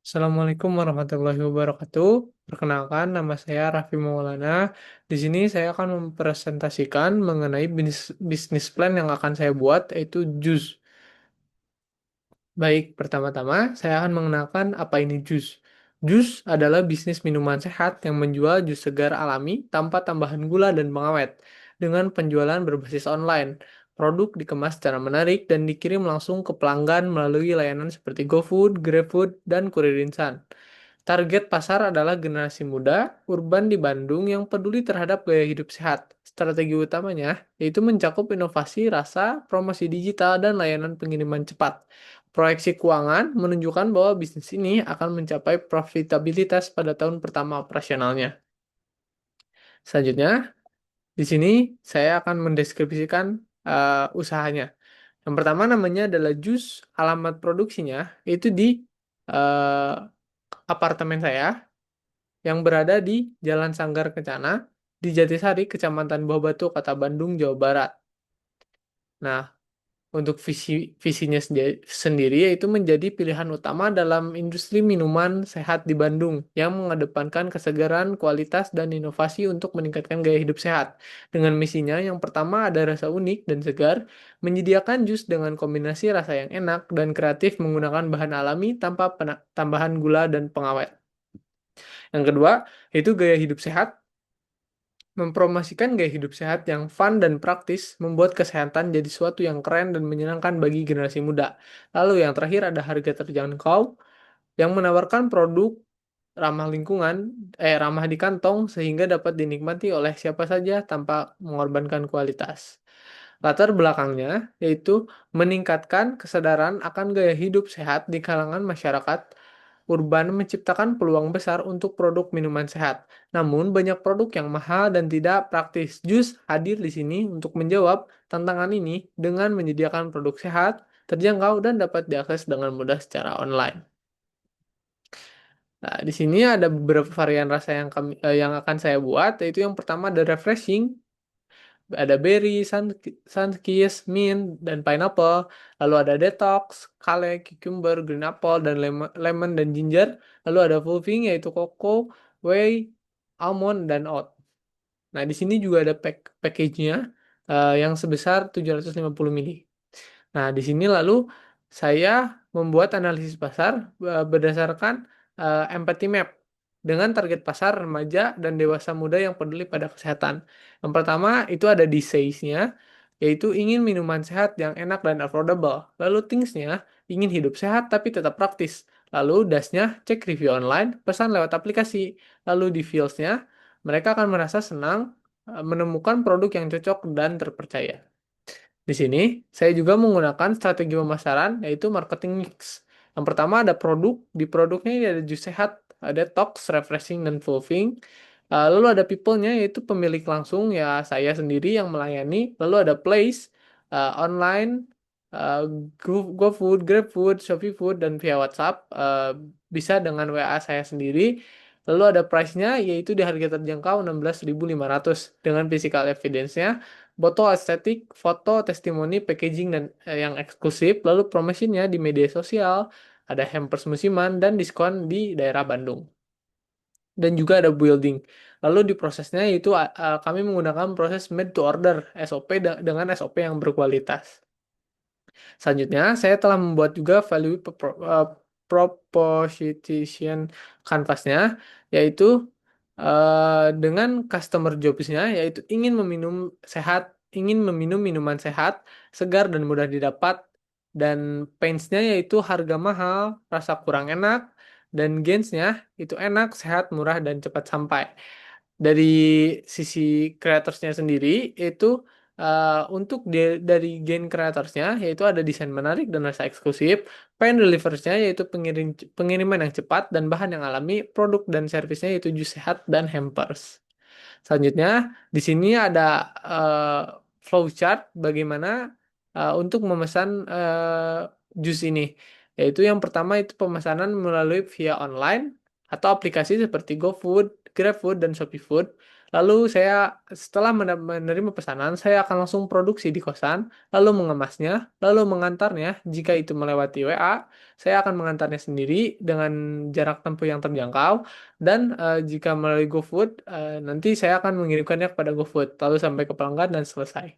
Assalamualaikum warahmatullahi wabarakatuh. Perkenalkan, nama saya Raffi Maulana. Di sini saya akan mempresentasikan mengenai bisnis plan yang akan saya buat, yaitu jus. Baik, pertama-tama saya akan mengenalkan apa ini jus. Jus adalah bisnis minuman sehat yang menjual jus segar alami tanpa tambahan gula dan pengawet, dengan penjualan berbasis online. Produk dikemas secara menarik dan dikirim langsung ke pelanggan melalui layanan seperti GoFood, GrabFood, dan Kurir Insan. Target pasar adalah generasi muda, urban di Bandung yang peduli terhadap gaya hidup sehat. Strategi utamanya yaitu mencakup inovasi rasa, promosi digital, dan layanan pengiriman cepat. Proyeksi keuangan menunjukkan bahwa bisnis ini akan mencapai profitabilitas pada tahun pertama operasionalnya. Selanjutnya, di sini saya akan mendeskripsikan usahanya. Yang pertama namanya adalah Jus, alamat produksinya itu di uh, apartemen saya yang berada di Jalan Sanggar Kencana di Jatisari, Kecamatan Buah Batu, Kota Bandung, Jawa Barat. Nah, untuk visinya sendiri yaitu menjadi pilihan utama dalam industri minuman sehat di Bandung yang mengedepankan kesegaran, kualitas, dan inovasi untuk meningkatkan gaya hidup sehat. Dengan misinya yang pertama ada rasa unik dan segar, menyediakan jus dengan kombinasi rasa yang enak dan kreatif menggunakan bahan alami tanpa tambahan gula dan pengawet. Yang kedua, itu gaya hidup sehat. Mempromosikan gaya hidup sehat yang fun dan praktis membuat kesehatan jadi sesuatu yang keren dan menyenangkan bagi generasi muda. Lalu yang terakhir ada harga terjangkau yang menawarkan produk ramah lingkungan, ramah di kantong sehingga dapat dinikmati oleh siapa saja tanpa mengorbankan kualitas. Latar belakangnya yaitu meningkatkan kesadaran akan gaya hidup sehat di kalangan masyarakat urban menciptakan peluang besar untuk produk minuman sehat. Namun banyak produk yang mahal dan tidak praktis. Jus hadir di sini untuk menjawab tantangan ini dengan menyediakan produk sehat, terjangkau dan dapat diakses dengan mudah secara online. Nah, di sini ada beberapa varian rasa yang akan saya buat, yaitu yang pertama ada refreshing, ada berry, sunkist, mint, dan pineapple. Lalu ada detox, kale, cucumber, green apple, dan lemon dan ginger. Lalu ada fulving yaitu cocoa, whey, almond, dan oat. Nah, di sini juga ada package-nya yang sebesar 750 ml. Nah, di sini lalu saya membuat analisis pasar berdasarkan empathy map dengan target pasar remaja dan dewasa muda yang peduli pada kesehatan. Yang pertama itu ada di size-nya, yaitu ingin minuman sehat yang enak dan affordable. Lalu things-nya, ingin hidup sehat tapi tetap praktis. Lalu das-nya, cek review online, pesan lewat aplikasi. Lalu di feels-nya, mereka akan merasa senang menemukan produk yang cocok dan terpercaya. Di sini, saya juga menggunakan strategi pemasaran, yaitu marketing mix. Yang pertama ada produk, di produknya ini ada jus sehat, ada detox, refreshing, dan fulfilling. Lalu ada people-nya, yaitu pemilik langsung, ya saya sendiri yang melayani. Lalu ada place, online, uh, GoFood, GrabFood, ShopeeFood, dan via WhatsApp. Bisa dengan WA saya sendiri. Lalu ada price-nya, yaitu di harga terjangkau 16.500 dengan physical evidence-nya, botol estetik, foto, testimoni, packaging dan yang eksklusif, lalu promosinya di media sosial, ada hampers musiman dan diskon di daerah Bandung. Dan juga ada building. Lalu di prosesnya itu kami menggunakan proses made to order SOP dengan SOP yang berkualitas. Selanjutnya, saya telah membuat juga value proposition canvasnya, yaitu dengan customer jobs-nya, yaitu ingin meminum minuman sehat, segar dan mudah didapat, dan pains-nya yaitu harga mahal, rasa kurang enak, dan gains-nya itu enak, sehat, murah, dan cepat sampai. Dari sisi creators-nya sendiri, itu untuk dari gain creators-nya, yaitu ada desain menarik dan rasa eksklusif, pain delivers-nya yaitu pengiriman yang cepat dan bahan yang alami, produk dan servisnya yaitu jus sehat dan hampers. Selanjutnya, di sini ada uh, flowchart bagaimana untuk memesan jus ini. Yaitu yang pertama itu pemesanan melalui via online atau aplikasi seperti GoFood, GrabFood, dan ShopeeFood. Lalu saya setelah menerima pesanan, saya akan langsung produksi di kosan, lalu mengemasnya, lalu mengantarnya. Jika itu melewati WA, saya akan mengantarnya sendiri dengan jarak tempuh yang terjangkau. Dan jika melalui GoFood, nanti saya akan mengirimkannya kepada GoFood, lalu sampai ke pelanggan dan selesai.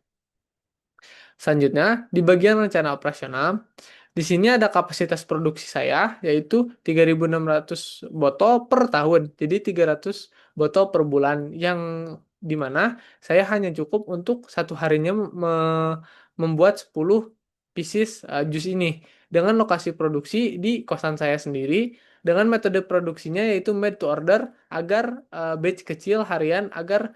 Selanjutnya, di bagian rencana operasional, di sini ada kapasitas produksi saya, yaitu 3.600 botol per tahun. Jadi 300 botol per bulan, yang dimana saya hanya cukup untuk satu harinya membuat 10 pieces jus ini. Dengan lokasi produksi di kosan saya sendiri, dengan metode produksinya yaitu made to order, agar batch kecil harian, agar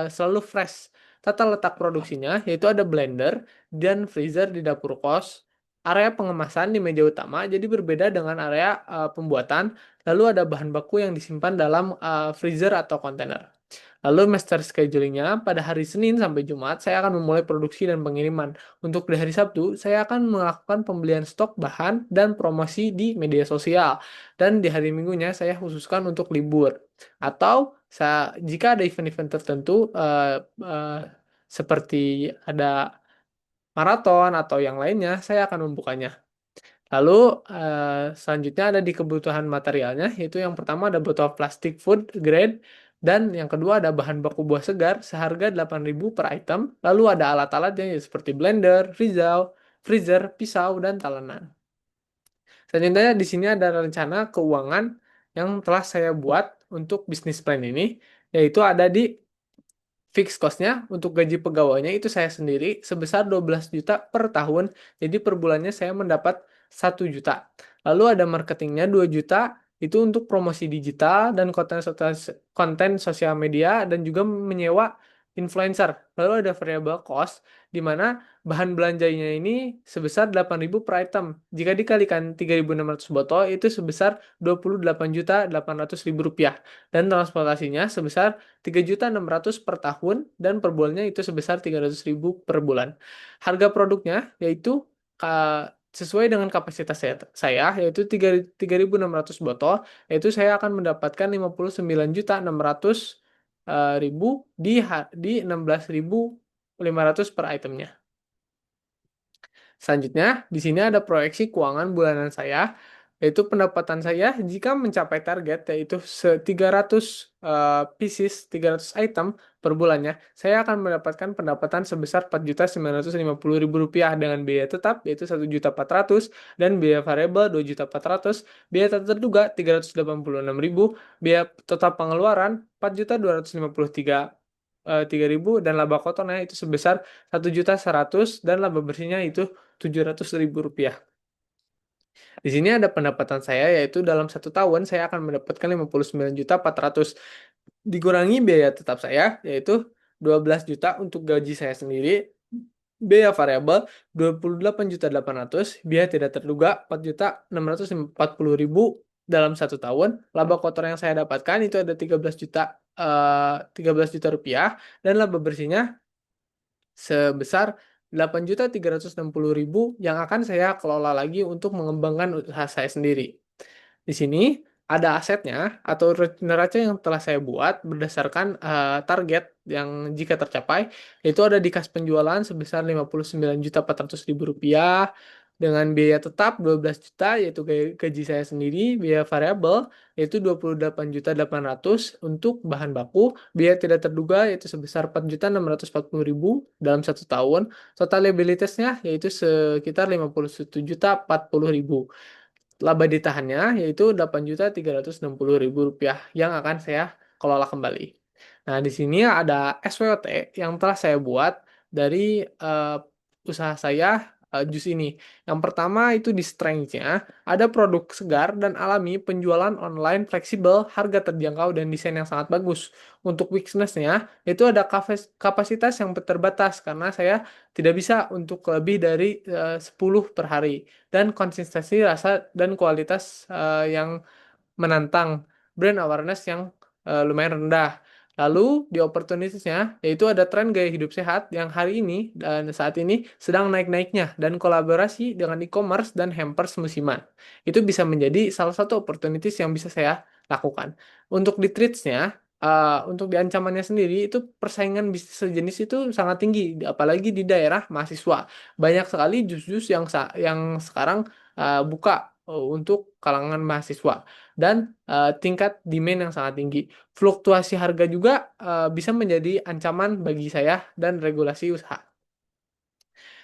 selalu fresh. Tata letak produksinya, yaitu ada blender dan freezer di dapur kos, area pengemasan di meja utama, jadi berbeda dengan area pembuatan. Lalu ada bahan baku yang disimpan dalam freezer atau kontainer. Lalu master schedulingnya pada hari Senin sampai Jumat saya akan memulai produksi dan pengiriman. Untuk di hari Sabtu saya akan melakukan pembelian stok bahan dan promosi di media sosial. Dan di hari Minggunya saya khususkan untuk libur. Atau jika ada event-event tertentu seperti ada maraton atau yang lainnya, saya akan membukanya. Lalu selanjutnya ada di kebutuhan materialnya, yaitu yang pertama ada botol plastik food grade, dan yang kedua ada bahan baku buah segar seharga 8.000 per item. Lalu ada alat-alatnya ya, seperti blender, freezer, pisau, dan talenan. Selanjutnya di sini ada rencana keuangan yang telah saya buat untuk bisnis plan ini, yaitu ada di fix cost-nya untuk gaji pegawainya itu saya sendiri sebesar 12 juta per tahun. Jadi per bulannya saya mendapat 1 juta. Lalu ada marketingnya 2 juta, itu untuk promosi digital dan konten sosial media dan juga menyewa influencer. Lalu ada variable cost, di mana bahan belanjanya ini sebesar 8.000 per item. Jika dikalikan 3.600 botol itu sebesar 28.800.000 rupiah. Dan transportasinya sebesar 3.600 per tahun, dan per bulannya itu sebesar 300.000 per bulan. Harga produknya yaitu sesuai dengan kapasitas saya yaitu 3.600 botol, yaitu saya akan mendapatkan 59.600.000 di 16.500 per itemnya. Selanjutnya, di sini ada proyeksi keuangan bulanan saya, yaitu pendapatan saya jika mencapai target, yaitu 300 pieces, 300 item per bulannya, saya akan mendapatkan pendapatan sebesar 4.950.000 rupiah dengan biaya tetap, yaitu 1.400.000, dan biaya variabel 2.400.000, biaya tak terduga 386.000, biaya total pengeluaran 4.253.000, dan laba kotornya itu sebesar 1.100.000, dan laba bersihnya itu 700.000 rupiah. Di sini ada pendapatan saya, yaitu dalam 1 tahun saya akan mendapatkan 59.400.000 dikurangi biaya tetap saya, yaitu 12 juta untuk gaji saya sendiri, biaya variabel 28.800.000, biaya tidak terduga 4.640.000 dalam 1 tahun. Laba kotor yang saya dapatkan itu ada 13 juta rupiah, dan laba bersihnya sebesar 8.360.000 yang akan saya kelola lagi untuk mengembangkan usaha saya sendiri. Di sini ada asetnya atau neraca yang telah saya buat berdasarkan target yang jika tercapai, itu ada di kas penjualan sebesar 59.400.000 rupiah, dengan biaya tetap 12 juta yaitu gaji saya sendiri, biaya variabel yaitu 28.800.000 untuk bahan baku, biaya tidak terduga yaitu sebesar 4.640.000 dalam 1 tahun, total liabilitasnya yaitu sekitar 51.040.000. Laba ditahannya yaitu 8.360.000 rupiah yang akan saya kelola kembali. Nah, di sini ada SWOT yang telah saya buat dari usaha saya jus ini. Yang pertama itu di strength-nya, ada produk segar dan alami, penjualan online fleksibel, harga terjangkau, dan desain yang sangat bagus. Untuk weakness-nya, itu ada kapasitas yang terbatas karena saya tidak bisa untuk lebih dari 10 per hari. Dan konsistensi rasa dan kualitas yang menantang, brand awareness yang lumayan rendah. Lalu di opportunities-nya, yaitu ada tren gaya hidup sehat yang hari ini dan saat ini sedang naik-naiknya, dan kolaborasi dengan e-commerce dan hampers musiman. Itu bisa menjadi salah satu opportunities yang bisa saya lakukan. Untuk di treats-nya, Untuk di ancamannya sendiri itu persaingan bisnis sejenis itu sangat tinggi, apalagi di daerah mahasiswa. Banyak sekali jus-jus yang sekarang buka untuk kalangan mahasiswa dan tingkat demand yang sangat tinggi. Fluktuasi harga juga bisa menjadi ancaman bagi saya dan regulasi usaha.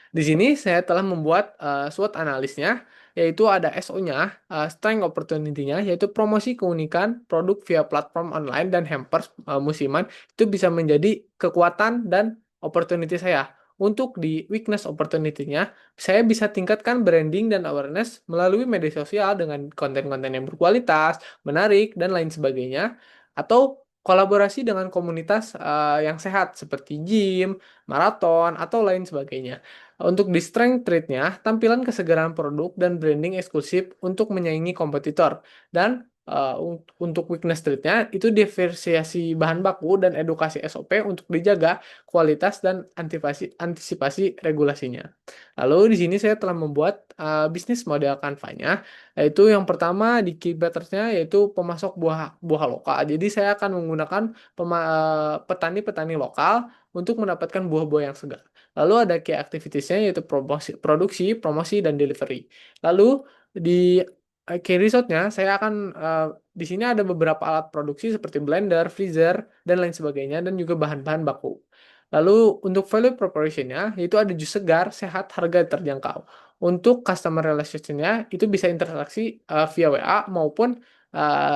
Di sini saya telah membuat SWOT analisnya, yaitu ada SO-nya, Strength Opportunity-nya, yaitu promosi keunikan produk via platform online dan hampers musiman, itu bisa menjadi kekuatan dan opportunity saya. Untuk di weakness opportunity-nya, saya bisa tingkatkan branding dan awareness melalui media sosial dengan konten-konten yang berkualitas, menarik, dan lain sebagainya, atau kolaborasi dengan komunitas yang sehat seperti gym, maraton, atau lain sebagainya. Untuk di strength trait-nya, tampilan kesegaran produk dan branding eksklusif untuk menyaingi kompetitor. Dan untuk weakness trait-nya, itu diversiasi bahan baku dan edukasi SOP untuk dijaga kualitas dan antisipasi regulasinya. Lalu di sini saya telah membuat bisnis model Canva-nya, yaitu yang pertama di key nya yaitu pemasok buah buah lokal. Jadi saya akan menggunakan petani-petani lokal untuk mendapatkan buah-buah yang segar. Lalu ada key activities-nya yaitu produksi, promosi, dan delivery. Lalu di key result-nya saya akan di sini ada beberapa alat produksi seperti blender, freezer, dan lain sebagainya, dan juga bahan-bahan baku. Lalu untuk value proposition-nya yaitu ada jus segar, sehat, harga terjangkau. Untuk customer relationship-nya itu bisa interaksi via WA maupun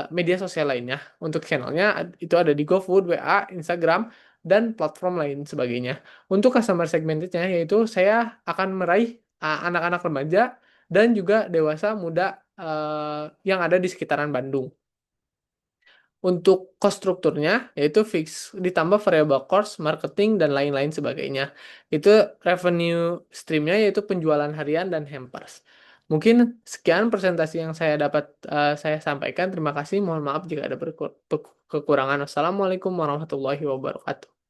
media sosial lainnya. Untuk channelnya itu ada di GoFood, WA, Instagram, dan platform lain sebagainya. Untuk customer segmented-nya yaitu saya akan meraih anak-anak remaja dan juga dewasa muda yang ada di sekitaran Bandung. Untuk cost strukturnya yaitu fix ditambah variable cost, marketing, dan lain-lain sebagainya. Itu revenue streamnya yaitu penjualan harian dan hampers. Mungkin sekian presentasi yang saya sampaikan. Terima kasih. Mohon maaf jika ada kekurangan. Wassalamualaikum warahmatullahi wabarakatuh.